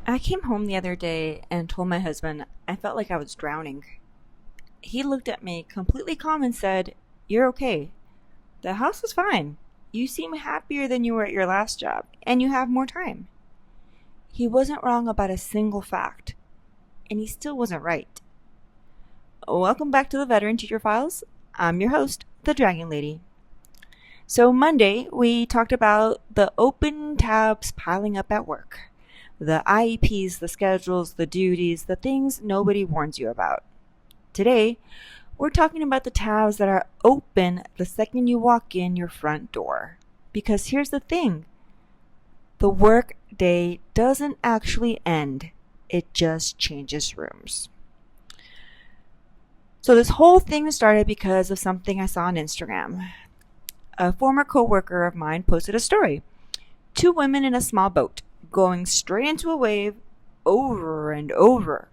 I came home the other day and told my husband I felt like I was drowning. He looked at me completely calm and said, "You're okay. The house is fine. You seem happier than you were at your last job, and you have more time." He wasn't wrong about a single fact, and he still wasn't right. Welcome back to the Veteran Teacher Files. I'm your host, the Dragon Lady. So, Monday, we talked about the open tabs piling up at work, the IEPs, the schedules, the duties, the things nobody warns you about. Today, we're talking about the tabs that are open the second you walk in your front door. Because here's the thing, the work day doesn't actually end, it just changes rooms. So this whole thing started because of something I saw on Instagram. A former coworker of mine posted a story. Two women in a small boat going straight into a wave over and over.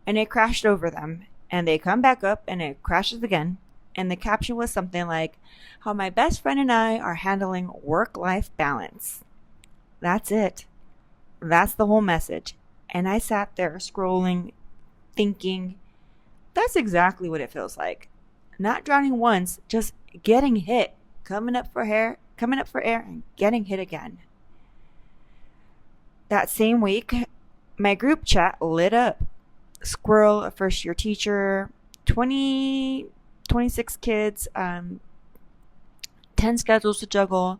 And it crashed over them. And they come back up and it crashes again. And the caption was something like, "How my best friend and I are handling work-life balance." That's it. That's the whole message. And I sat there scrolling, thinking, that's exactly what it feels like. Not drowning once, just getting hit, coming up for air, and getting hit again. That same week, my group chat lit up. Squirrel, a first-year teacher, 26 kids, 10 schedules to juggle,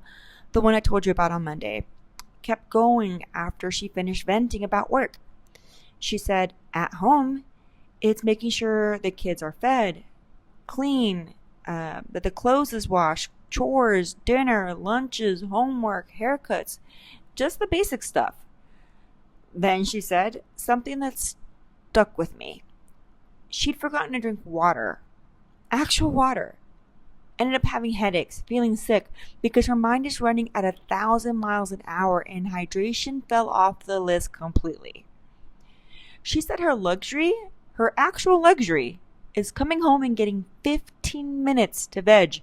the one I told you about on Monday. Kept going after she finished venting about work. She said, at home, it's making sure the kids are fed, clean, that the clothes is washed, chores, dinner, lunches, homework, haircuts, just the basic stuff. Then she said something that stuck with me. She'd forgotten to drink water, actual water. Ended up having headaches, feeling sick because her mind is running at 1,000 miles an hour and hydration fell off the list completely. She said her actual luxury, is coming home and getting 15 minutes to veg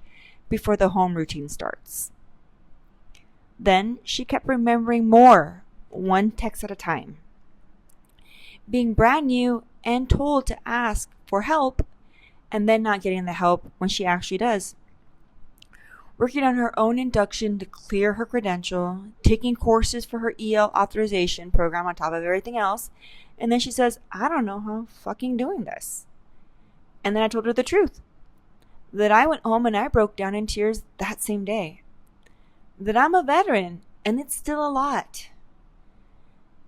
before the home routine starts. Then she kept remembering more, one text at a time. Being brand new and told to ask for help and then not getting the help when she actually does. Working on her own induction to clear her credential, taking courses for her EL authorization program on top of everything else, and then she says, I don't know how I'm fucking doing this. And then I told her the truth. That I went home and I broke down in tears that same day. That I'm a veteran and it's still a lot.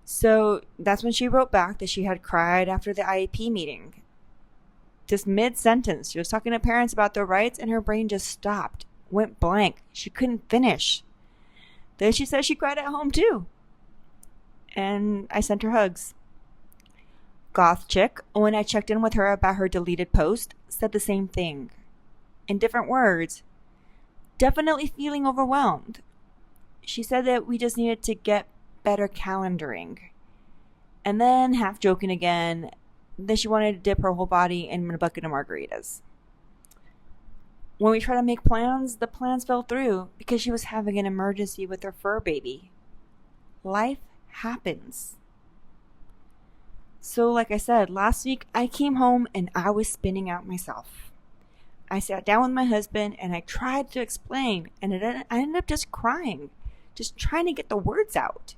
So that's when she wrote back that she had cried after the IEP meeting. Just mid-sentence, she was talking to parents about their rights and her brain just stopped, went blank. She couldn't finish. Then she said she cried at home too. And I sent her hugs. Goth chick, when I checked in with her about her deleted post, said the same thing. In different words. Definitely feeling overwhelmed. She said that we just needed to get better calendaring. And then, half joking again, that she wanted to dip her whole body in a bucket of margaritas. When we tried to make plans, the plans fell through because she was having an emergency with her fur baby. Life happens. So like I said, last week I came home and I was spinning out myself. I sat down with my husband and I tried to explain and I ended up just crying, just trying to get the words out.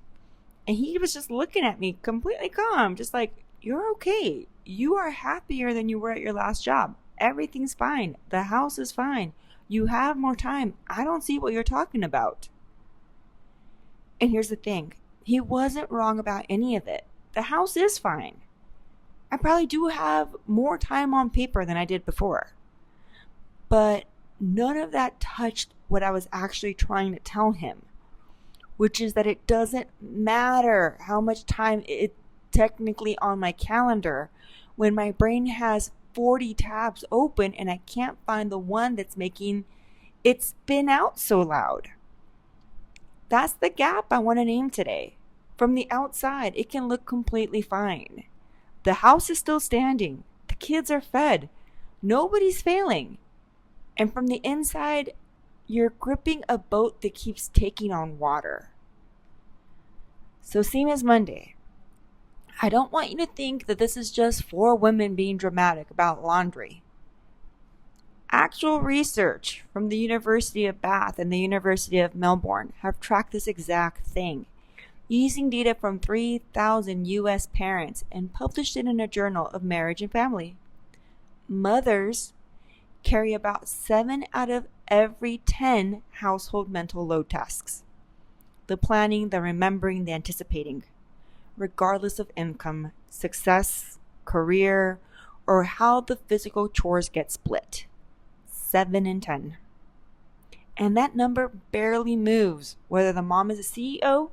And he was just looking at me completely calm, just like, you're okay. You are happier than you were at your last job. Everything's fine. The house is fine. You have more time. I don't see what you're talking about. And here's the thing. He wasn't wrong about any of it. The house is fine. I probably do have more time on paper than I did before. But none of that touched what I was actually trying to tell him, which is that it doesn't matter how much time it's technically on my calendar when my brain has 40 tabs open and I can't find the one that's making it spin out so loud. That's the gap I want to name today. From the outside, it can look completely fine. The house is still standing. The kids are fed. Nobody's failing. And from the inside, you're gripping a boat that keeps taking on water. So same as Monday. I don't want you to think that this is just four women being dramatic about laundry. Actual research from the University of Bath and the University of Melbourne have tracked this exact thing, using data from 3,000 US parents and published it in a journal of marriage and family. Mothers carry about 7 out of every 10 household mental load tasks. The planning, the remembering, the anticipating, regardless of income, success, career, or how the physical chores get split. 7 in 10. And that number barely moves whether the mom is a CEO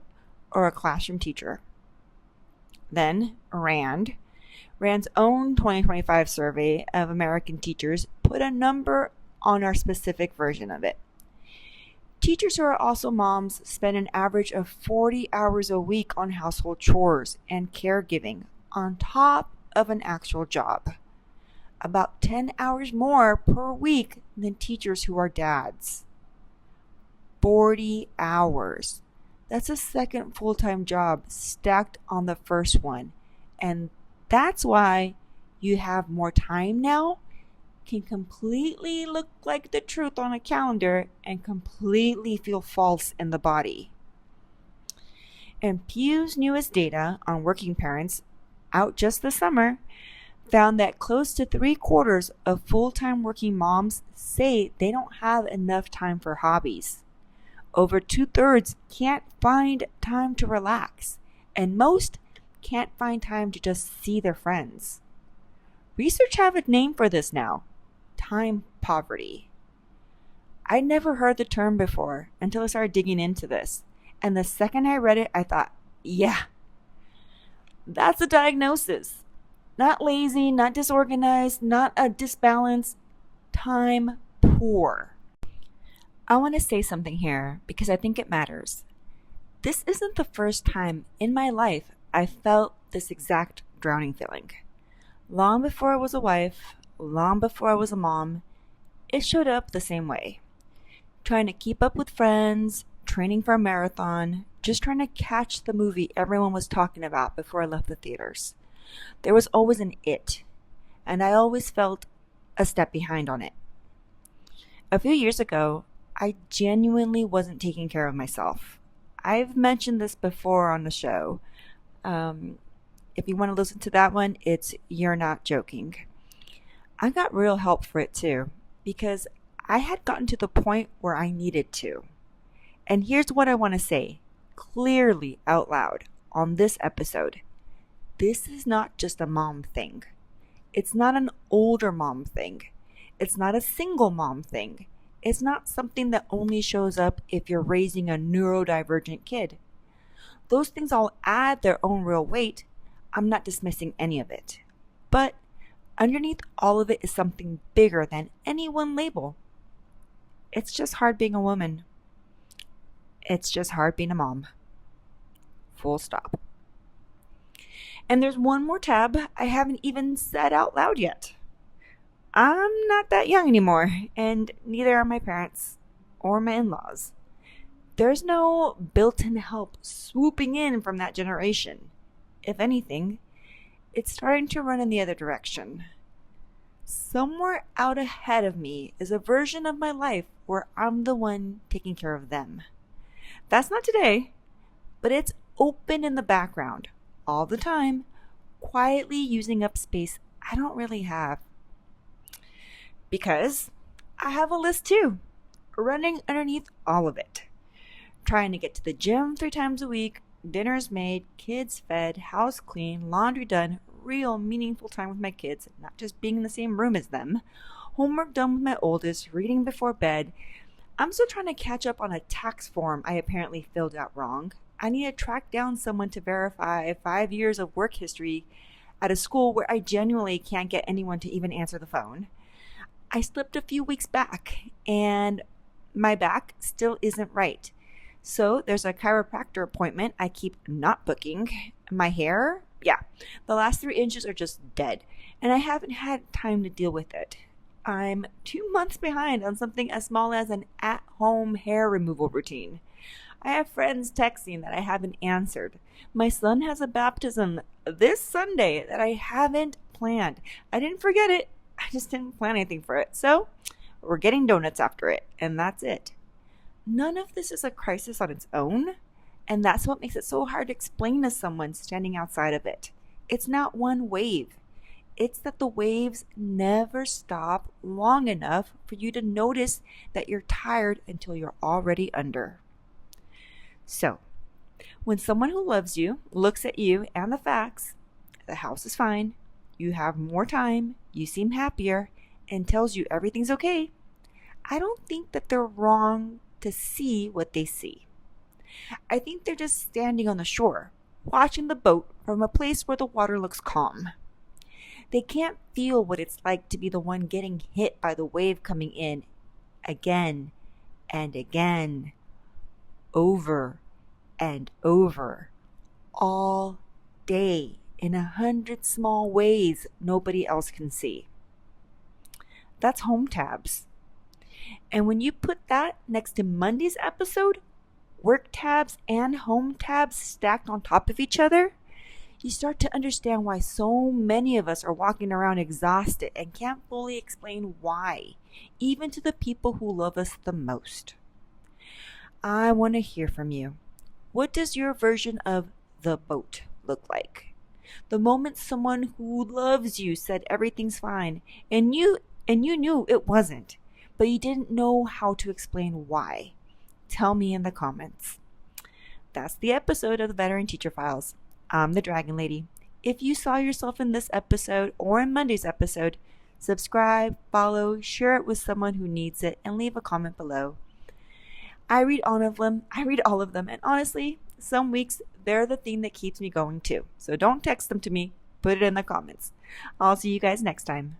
or a classroom teacher. Then Rand's own 2025 survey of American teachers put a number on our specific version of it. Teachers who are also moms spend an average of 40 hours a week on household chores and caregiving on top of an actual job. About 10 hours more per week than teachers who are dads. 40 hours. That's a second full-time job stacked on the first one. And that's why you have more time now can completely look like the truth on a calendar and completely feel false in the body. And Pew's newest data on working parents, out just this summer, found that close to 3/4 of full-time working moms say they don't have enough time for hobbies. Over 2/3 can't find time to relax, and most can't find time to just see their friends. Research have a name for this now: time poverty. I'd never heard the term before until I started digging into this, and the second I read it, I thought, yeah, that's a diagnosis. Not lazy, not disorganized, not a disbalance, time poor. I want to say something here because I think it matters. This isn't the first time in my life I felt this exact drowning feeling. Long before I was a wife, long before I was a mom, it showed up the same way. Trying to keep up with friends, training for a marathon, just trying to catch the movie everyone was talking about before I left the theaters. There was always an it, and I always felt a step behind on it. A few years ago, I genuinely wasn't taking care of myself. I've mentioned this before on the show. If you want to listen to that one, it's You're Not Joking. I got real help for it too, because I had gotten to the point where I needed to. And here's what I want to say clearly out loud on this episode. This is not just a mom thing. It's not an older mom thing. It's not a single mom thing. It's not something that only shows up if you're raising a neurodivergent kid. Those things all add their own real weight. I'm not dismissing any of it. But underneath all of it is something bigger than any one label. It's just hard being a woman. It's just hard being a mom. Full stop. And there's one more tab I haven't even said out loud yet. I'm not that young anymore, and neither are my parents or my in-laws. There's no built-in help swooping in from that generation. If anything, it's starting to run in the other direction. Somewhere out ahead of me is a version of my life where I'm the one taking care of them. That's not today, but it's open in the background all the time, quietly using up space I don't really have. Because I have a list too, running underneath all of it. Trying to get to the gym 3 times a week, dinners made, kids fed, house clean, laundry done, real meaningful time with my kids, not just being in the same room as them, homework done with my oldest, reading before bed. I'm still trying to catch up on a tax form I apparently filled out wrong. I need to track down someone to verify 5 years of work history at a school where I genuinely can't get anyone to even answer the phone. I slipped a few weeks back, and my back still isn't right. So there's a chiropractor appointment I keep not booking. My hair, the last 3 inches are just dead, and I haven't had time to deal with it. I'm 2 months behind on something as small as an at-home hair removal routine. I have friends texting that I haven't answered. My son has a baptism this Sunday that I haven't planned. I didn't forget it. I just didn't plan anything for it. So we're getting donuts after it, and that's it. None of this is a crisis on its own, and that's what makes it so hard to explain to someone standing outside of it. It's not one wave. It's that the waves never stop long enough for you to notice that you're tired until you're already under. So, when someone who loves you looks at you and the facts, the house is fine, you have more time, you seem happier, and tells you everything's okay, I don't think that they're wrong to see what they see. I think they're just standing on the shore, watching the boat from a place where the water looks calm. They can't feel what it's like to be the one getting hit by the wave coming in again and again, over and over, all day, in 100 small ways nobody else can see. That's home tabs. And when you put that next to Monday's episode, work tabs and home tabs stacked on top of each other, you start to understand why so many of us are walking around exhausted and can't fully explain why, even to the people who love us the most. I want to hear from you. What does your version of the boat look like? The moment someone who loves you said everything's fine, and you knew it wasn't, but you didn't know how to explain why. Tell me in the comments. That's the episode of the Veteran Teacher Files. I'm the Dragon Lady. If you saw yourself in this episode or in Monday's episode, subscribe, follow, share it with someone who needs it, and leave a comment below. I read all of them, and honestly, some weeks they're the thing that keeps me going too. So don't text them to me, put it in the comments. I'll see you guys next time.